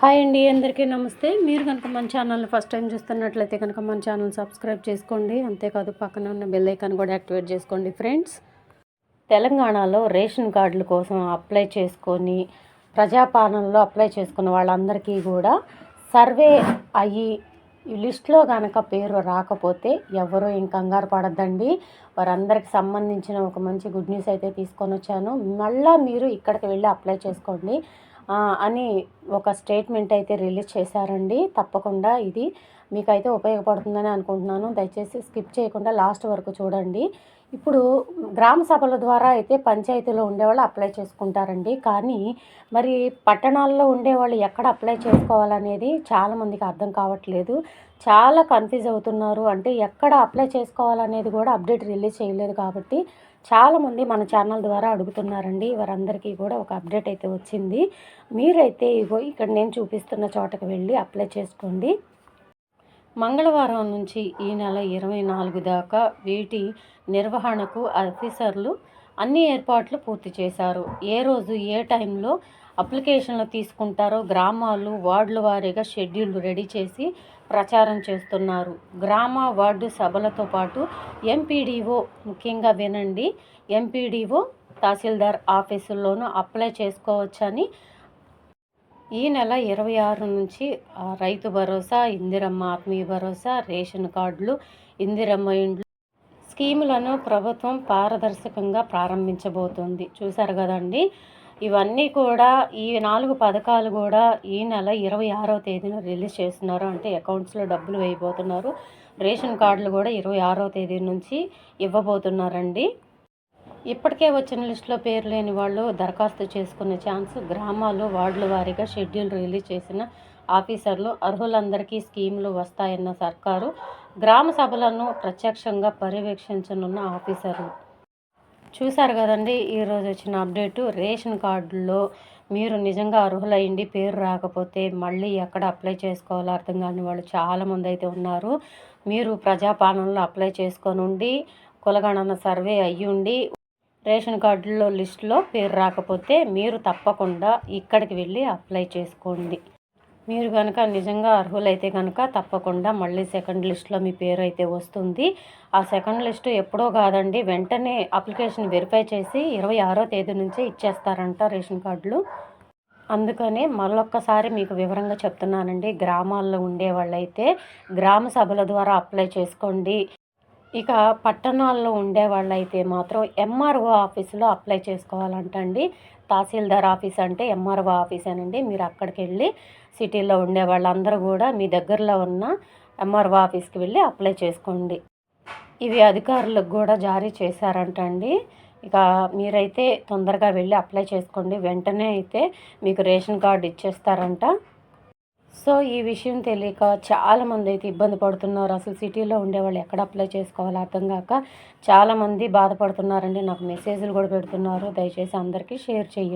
Hi అండి, అందరికీ నమస్తే. మీరు కనుక మన ఛానల్ని ఫస్ట్ టైం చూస్తున్నట్లయితే కనుక మన ఛానల్ సబ్స్క్రైబ్ చేసుకోండి. అంతేకాదు పక్కన ఉన్న బెల్ ఐకాన్ కూడా యాక్టివేట్ చేసుకోండి ఫ్రెండ్స్. తెలంగాణలో రేషన్ కార్డుల కోసం అప్లై చేసుకొని ప్రజాపాలనలో అప్లై చేసుకున్న వాళ్ళందరికీ కూడా సర్వే అయ్యి లిస్ట్లో కనుక పేరు రాకపోతే ఎవరో ఏం కంగారు పడద్దండి. వారందరికి సంబంధించిన ఒక మంచి గుడ్ న్యూస్ అయితే తీసుకొని వచ్చాను. మళ్ళీ మీరు ఇక్కడికి వెళ్ళి అప్లై చేసుకోండి అని ఒక స్టేట్మెంట్ అయితే రిలీజ్ చేశారండి. తప్పకుండా ఇది మీకైతే ఉపయోగపడుతుందని అనుకుంటున్నాను. దయచేసి స్కిప్ చేయకుండా లాస్ట్ వరకు చూడండి. ఇప్పుడు గ్రామ సభల ద్వారా అయితే పంచాయతీలో ఉండేవాళ్ళు అప్లై చేసుకుంటారండి. కానీ మరి పట్టణాల్లో ఉండేవాళ్ళు ఎక్కడ అప్లై చేసుకోవాలనేది చాలామందికి అర్థం కావట్లేదు. చాలా కన్ఫ్యూజ్ అవుతున్నారు. అంటే ఎక్కడ అప్లై చేసుకోవాలనేది కూడా అప్డేట్ రిలీజ్ చేయలేదు కాబట్టి చాలామంది మన ఛానల్ ద్వారా అడుగుతున్నారండి. వారందరికీ కూడా ఒక అప్డేట్ అయితే వచ్చింది. మీరైతే ఇక్కడ నేను చూపిస్తున్న చోటకి వెళ్ళి అప్లై చేసుకోండి. మంగళవారం నుంచి ఈ నెల 24 దాకా వీటి నిర్వహణకు ఆఫీసర్లు అన్ని ఏర్పాట్లు పూర్తి చేశారు. ఏ రోజు ఏ టైంలో అప్లికేషన్లు తీసుకుంటారో గ్రామాలు వార్డుల వారీగా షెడ్యూల్ రెడీ చేసి ప్రచారం చేస్తున్నారు. గ్రామ వార్డు సభలతో పాటు ఎంపీడీఓ, ముఖ్యంగా వినండి, ఎంపీడీఓ తహసీల్దార్ ఆఫీసుల్లోనూ అప్లై చేసుకోవచ్చని ఈ నెల 26 నుంచి రైతు భరోసా, ఇందిరమ్మ ఆత్మీయ భరోసా, రేషన్ కార్డులు, ఇందిరమ్మ ఇండ్లు స్కీములను ప్రభుత్వం పారదర్శకంగా ప్రారంభించబోతోంది. చూశారు కదండి. ఇవన్నీ కూడా ఈ 4 పథకాలు కూడా ఈ నెల 26వ తేదీన రిలీజ్ చేస్తున్నారు. అంటే అకౌంట్స్లో డబ్బులు వేయబోతున్నారు. రేషన్ కార్డులు కూడా 26వ తేదీ నుంచి ఇవ్వబోతున్నారండి. ఇప్పటికే వచ్చిన లిస్టులో పేరు లేని వాళ్ళు దరఖాస్తు చేసుకునే ఛాన్స్. గ్రామాలు వార్డుల వారీగా షెడ్యూల్ రిలీజ్ చేసిన ఆఫీసర్లు అర్హులందరికీ స్కీములు వస్తాయన్న సర్కారు. గ్రామ సభలను ప్రత్యక్షంగా పర్యవేక్షించనున్న ఆఫీసర్లు. చూశారు కదండి ఈరోజు వచ్చిన అప్డేటు. రేషన్ కార్డుల్లో మీరు నిజంగా అర్హులైండి, పేరు రాకపోతే మళ్ళీ ఎక్కడ అప్లై చేసుకోవాలో అర్థం కాని వాళ్ళు చాలామంది అయితే ఉన్నారు. మీరు ప్రజాపాలనలో అప్లై చేసుకొని ఉండి కులగణన సర్వే అయ్యుండి రేషన్ కార్డులో లిస్టులో పేరు రాకపోతే మీరు తప్పకుండా ఇక్కడికి వెళ్ళి అప్లై చేసుకోండి. మీరు కనుక నిజంగా అర్హులైతే కనుక తప్పకుండా మళ్ళీ సెకండ్ లిస్ట్లో మీ పేరు అయితే వస్తుంది. ఆ సెకండ్ లిస్టు ఎప్పుడో కాదండి, వెంటనే అప్లికేషన్ వెరిఫై చేసి 26వ తేదీ నుంచే ఇచ్చేస్తారంట రేషన్ కార్డులు. అందుకనే మళ్ళొక్కసారి మీకు వివరంగా చెప్తున్నానండి. గ్రామాల్లో ఉండే వాళ్ళైతే గ్రామ సభల ద్వారా అప్లై చేసుకోండి. ఇక పట్టణాల్లో ఉండే వాళ్ళైతే మాత్రం ఎంఆర్ఓ ఆఫీసులో అప్లై చేసుకోవాలంటండి. తహసీల్దార్ ఆఫీస్ అంటే ఎంఆర్ఓ ఆఫీసేనండి. మీరు అక్కడికి వెళ్ళి సిటీలో ఉండే వాళ్ళందరూ కూడా మీ దగ్గరలో ఉన్న ఎంఆర్ఓ ఆఫీస్కి వెళ్ళి అప్లై చేసుకోండి. ఇవి అధికారులకు కూడా జారీ చేశారంటండి. ఇక మీరైతే తొందరగా వెళ్ళి అప్లై చేసుకోండి. వెంటనే అయితే మీకు రేషన్ కార్డు ఇచ్చేస్తారంట. సో ఈ విషయం తెలియక చాలామంది అయితే ఇబ్బంది పడుతున్నారు. అసలు సిటీలో ఉండేవాళ్ళు ఎక్కడ అప్లై చేసుకోవాలో అర్థం కాక చాలామంది బాధపడుతున్నారండి. నాకు మెసేజ్లు కూడా పెడుతున్నారు. దయచేసి అందరికీ షేర్ చేయండి.